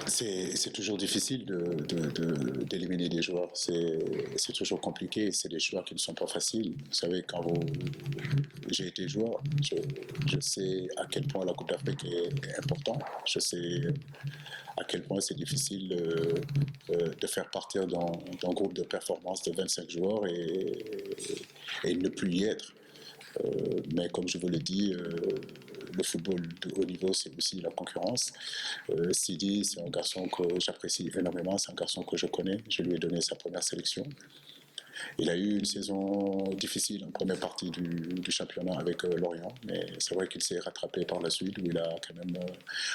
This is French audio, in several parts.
C'est toujours difficile d'éliminer des joueurs. C'est toujours compliqué. C'est des choix qui ne sont pas faciles. Vous savez, j'ai été joueur, je sais à quel point la Coupe d'Afrique est importante. Je sais à quel point c'est difficile de faire partir d'un groupe de performance de 25 joueurs et ne plus y être. Mais comme je vous l'ai dit, le football de haut niveau, c'est aussi la concurrence. Sidi, c'est un garçon que j'apprécie énormément, c'est un garçon que je connais. Je lui ai donné sa première sélection. Il a eu une saison difficile en première partie du championnat avec Lorient, mais c'est vrai qu'il s'est rattrapé par la suite, où il a quand même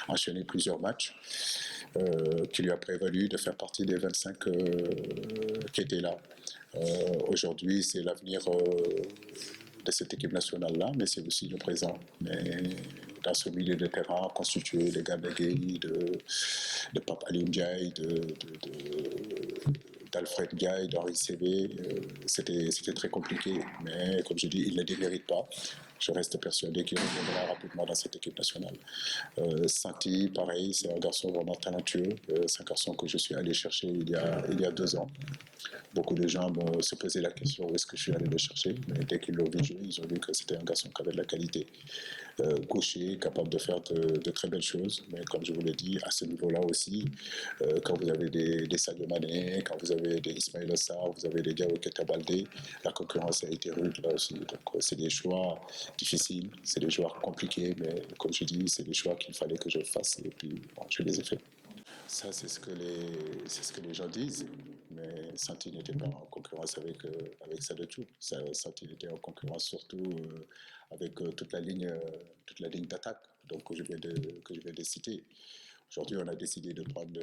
enchaîné plusieurs matchs qui lui a prévalu de faire partie des 25 qui étaient là. Aujourd'hui, c'est l'avenir de cette équipe nationale-là, mais c'est aussi le présent. Mais dans ce milieu de terrain constitué de Gana Gueye, de Pape Alioune Ndiaye, d'Alfred Ndiaye, d'Henri Saivet, c'était très compliqué. Mais comme je dis, il ne démérite pas. Je reste persuadé qu'il reviendra rapidement dans cette équipe nationale. Santi, pareil, c'est un garçon vraiment talentueux. C'est un garçon que je suis allé chercher il y a 2 ans. Beaucoup de gens se posaient la question où est-ce que je suis allé le chercher, mais dès qu'ils l'ont vu jouer, ils ont vu que c'était un garçon qui avait de la qualité. Gaucher, capable de faire de très belles choses, mais comme je vous l'ai dit, à ce niveau-là aussi, quand vous avez des Sadio Mané, quand vous avez des Ismaël Assar, vous avez des Diao Keita Baldé, la concurrence a été rude là aussi. Donc c'est des choix difficiles, c'est des choix compliqués, mais comme je dis, c'est des choix qu'il fallait que je fasse et puis bon, je les ai faits. Ça, c'est ce que les gens disent. Mais Santi n'était pas en concurrence avec Sadachou. Santi était en concurrence surtout avec toute la ligne d'attaque donc, que je viens de citer. Aujourd'hui, on a décidé de prendre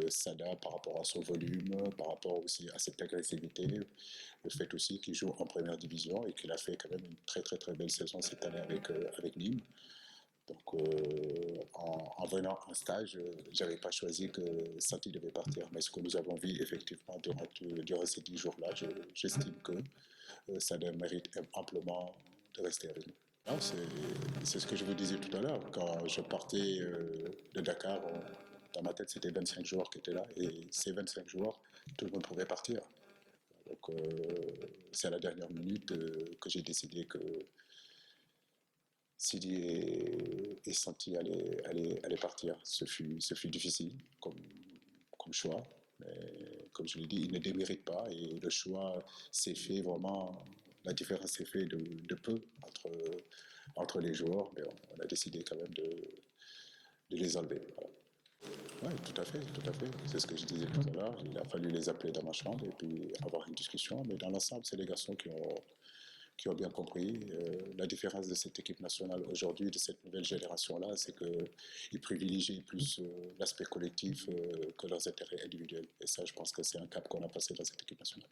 Sada par rapport à son volume, par rapport aussi à cette agressivité, le fait aussi qu'il joue en première division et qu'il a fait quand même une très très très belle saison cette année avec Nîmes. Donc, en venant en stage, j'avais pas choisi que Santi devait partir. Mais ce que nous avons vu effectivement durant ces 10 jours-là, j'estime que ça mérite amplement de rester avec nous. Non, c'est ce que je vous disais tout à l'heure. Quand je partais de Dakar, dans ma tête, c'était 25 joueurs qui étaient là. Et ces 25 joueurs, tout le monde pouvait partir. Donc, c'est à la dernière minute que j'ai décidé que Sidi et Santi allaient partir. Ce fut difficile comme choix. Mais comme je l'ai dit, il ne démérite pas et le choix s'est fait vraiment. La différence s'est faite de peu entre les joueurs, mais on a décidé quand même de les enlever. Voilà. Oui, tout à fait, tout à fait. C'est ce que je disais tout à l'heure. Il a fallu les appeler dans ma chambre et puis avoir une discussion. Mais dans l'ensemble, c'est les garçons qui ont bien compris. La différence de cette équipe nationale aujourd'hui, de cette nouvelle génération-là, c'est qu'ils privilégient plus l'aspect collectif que leurs intérêts individuels. Et ça, je pense que c'est un cap qu'on a passé dans cette équipe nationale.